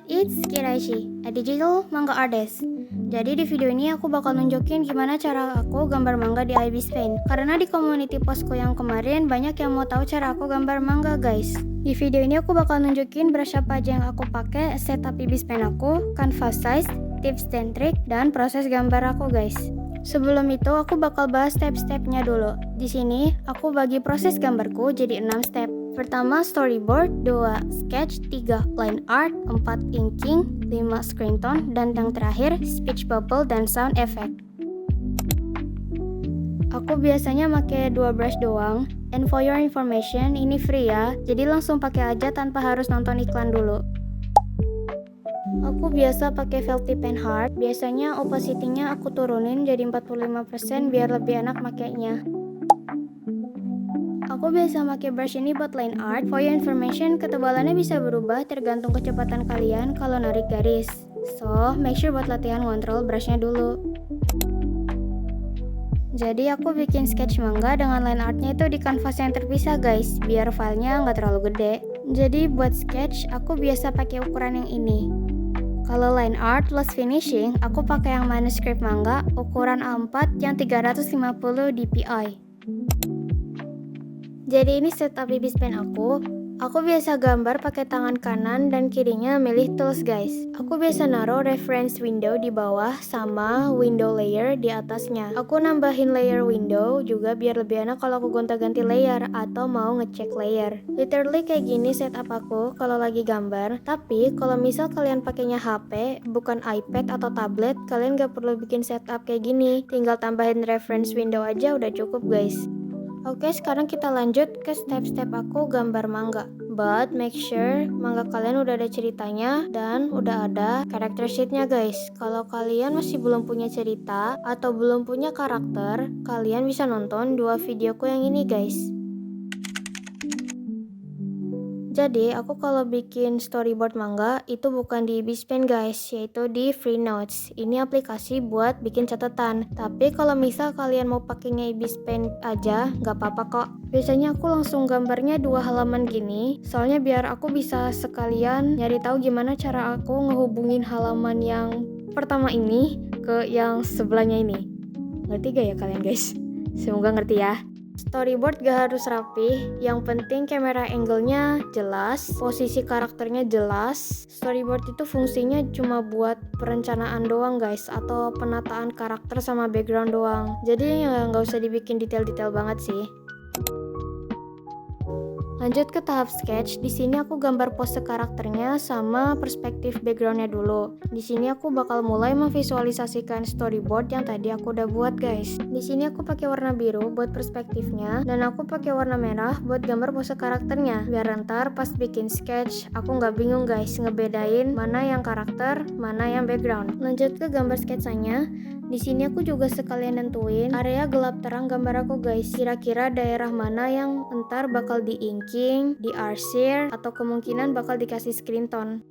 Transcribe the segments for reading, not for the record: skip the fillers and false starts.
it's Kiraishi, a digital manga artist. Jadi di video ini aku bakal nunjukin gimana cara aku gambar manga di Ibis Paint. Karena di community postku yang kemarin banyak yang mau tahu cara aku gambar manga guys. Di video ini aku bakal nunjukin brush apa aja yang aku pakai, setup Ibis Paint aku, canvas size, tips dan trik, dan proses gambar aku guys. Sebelum itu aku bakal bahas step-stepnya dulu. Di sini aku bagi proses gambarku jadi 6 step. Pertama storyboard, 2 sketch, 3 line art, 4 inking, 5 screen tone, dan yang terakhir speech bubble dan sound effect. Aku biasanya pakai 2 brush doang, and for your information ini free ya, jadi langsung pakai aja tanpa harus nonton iklan dulu. Aku biasa pakai Velty Pen Hard, biasanya opacity-nya aku turunin jadi 45% biar lebih enak makainya. Aku biasa pakai brush ini buat line art. For your information, ketebalannya bisa berubah tergantung kecepatan kalian kalau narik garis. So, make sure buat latihan ngontrol brushnya dulu. Jadi aku bikin sketch manga dengan line artnya itu di kanvas yang terpisah guys, biar filenya nggak terlalu gede. Jadi buat sketch, aku biasa pakai ukuran yang ini. Kalau line art plus finishing, aku pakai yang manuscript manga ukuran A4 yang 350 dpi. Jadi ini setup Ibis Paint aku. Aku biasa gambar pakai tangan kanan dan kirinya milih tools guys. Aku biasa naruh reference window di bawah sama window layer di atasnya. Aku nambahin layer window juga biar lebih enak kalau aku gonta-ganti layer atau mau ngecek layer. Literally kayak gini setup aku kalau lagi gambar. Tapi kalau misal kalian pakainya HP bukan iPad atau tablet, kalian gak perlu bikin setup kayak gini. Tinggal tambahin reference window aja udah cukup guys. Oke, sekarang kita lanjut ke step-step aku gambar manga. But make sure manga kalian udah ada ceritanya dan udah ada character sheet-nya guys. Kalau kalian masih belum punya cerita atau belum punya karakter, kalian bisa nonton 2 videoku yang ini guys. Jadi aku kalau bikin storyboard manga itu bukan di Ibis Paint guys, yaitu di Free Notes. Ini aplikasi buat bikin catatan. Tapi kalau misal kalian mau pakainya Ibis Paint aja, nggak apa-apa kok. Biasanya aku langsung gambarnya 2 halaman gini, soalnya biar aku bisa sekalian nyari tahu gimana cara aku ngehubungin halaman yang pertama ini ke yang sebelahnya ini. Ngerti gak ya kalian guys? Semoga ngerti ya. Storyboard gak harus rapi, yang penting kamera angle-nya jelas, posisi karakternya jelas. Storyboard itu fungsinya cuma buat perencanaan doang guys, atau penataan karakter sama background doang. Jadi ya nggak usah dibikin detail-detail banget sih. Lanjut ke tahap sketch. Di sini aku gambar pose karakternya sama perspektif backgroundnya dulu. Di sini aku bakal mulai memvisualisasikan storyboard yang tadi aku udah buat guys. Di sini aku pakai warna biru buat perspektifnya dan aku pakai warna merah buat gambar pose karakternya. Biar ntar pas bikin sketch aku nggak bingung guys ngebedain mana yang karakter, mana yang background. Lanjut ke gambar sketsanya. Di sini aku juga sekalian nentuin area gelap terang gambar aku guys. Kira-kira daerah mana yang ntar bakal di-inking, di-arsir, atau kemungkinan bakal dikasih screen tone.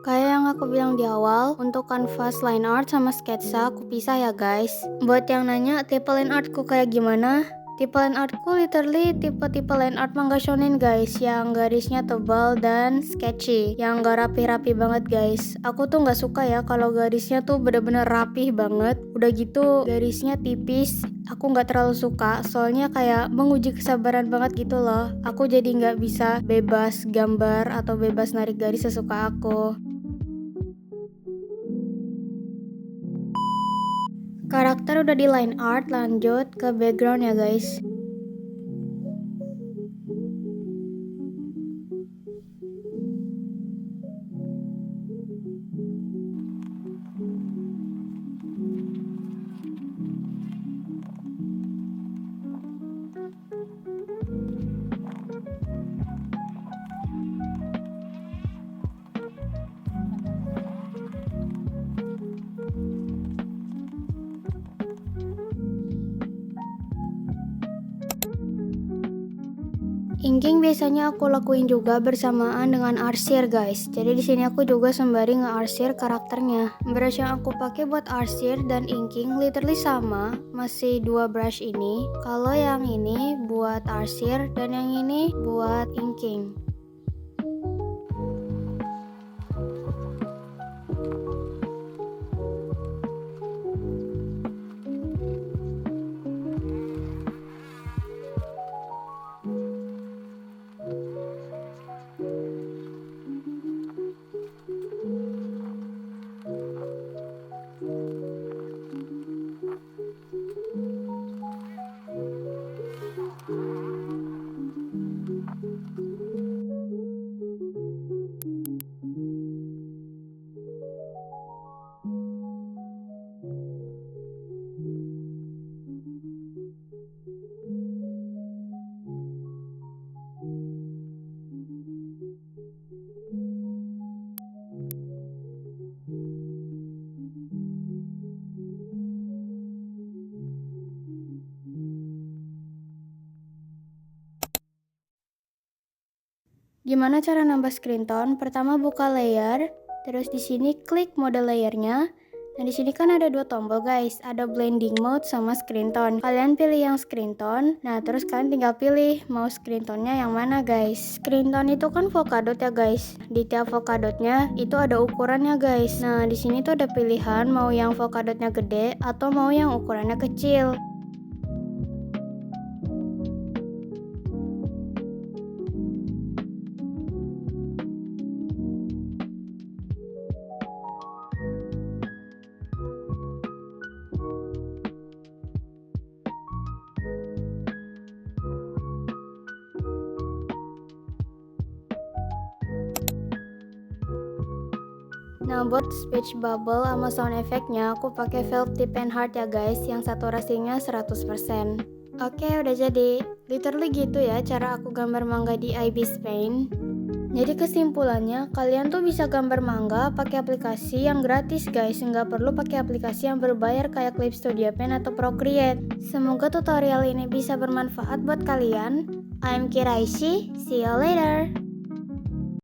Kayak yang aku bilang di awal, untuk kanvas line art sama sketsa aku pisah ya guys. Buat yang nanya tipe line artku kayak gimana? Tipe line artku literally tipe-tipe line art manga shonen guys, yang garisnya tebal dan sketchy, yang gak rapi-rapi banget guys. Aku tuh gak suka ya kalau garisnya tuh bener-bener rapih banget. Udah gitu garisnya tipis, aku gak terlalu suka, soalnya kayak menguji kesabaran banget gitu loh. Aku jadi gak bisa bebas gambar atau bebas narik garis sesuka aku. Karakter udah di line art, lanjut ke background ya guys. Inking biasanya aku lakuin juga bersamaan dengan arsir guys. Jadi di sini aku juga sembari nge-arsir karakternya. Brush yang aku pakai buat arsir dan inking literally sama, masih dua brush ini. Kalau yang ini buat arsir dan yang ini buat inking. Gimana cara nambah screen tone? Pertama buka layer, terus di sini klik mode layernya. Dan di sini kan ada dua tombol guys, ada blending mode sama screen tone. Kalian pilih yang screen tone. Nah, terus kalian tinggal pilih mau screen tone-nya yang mana guys. Screen tone itu kan Polkadot ya guys. Di tiap Polkadotnya itu ada ukurannya guys. Nah, di sini tuh ada pilihan mau yang Polkadotnya gede atau mau yang ukurannya kecil. Nah, buat speech bubble sama sound effect-nya aku pakai Velvet Tip and Heart ya guys, yang saturasinya 100%. Oke, udah jadi. Literally gitu ya cara aku gambar manga di Ibis Paint. Jadi kesimpulannya, kalian tuh bisa gambar manga pakai aplikasi yang gratis guys, nggak perlu pakai aplikasi yang berbayar kayak Clip Studio Paint atau Procreate. Semoga tutorial ini bisa bermanfaat buat kalian. I'm Kiraishi, see you later.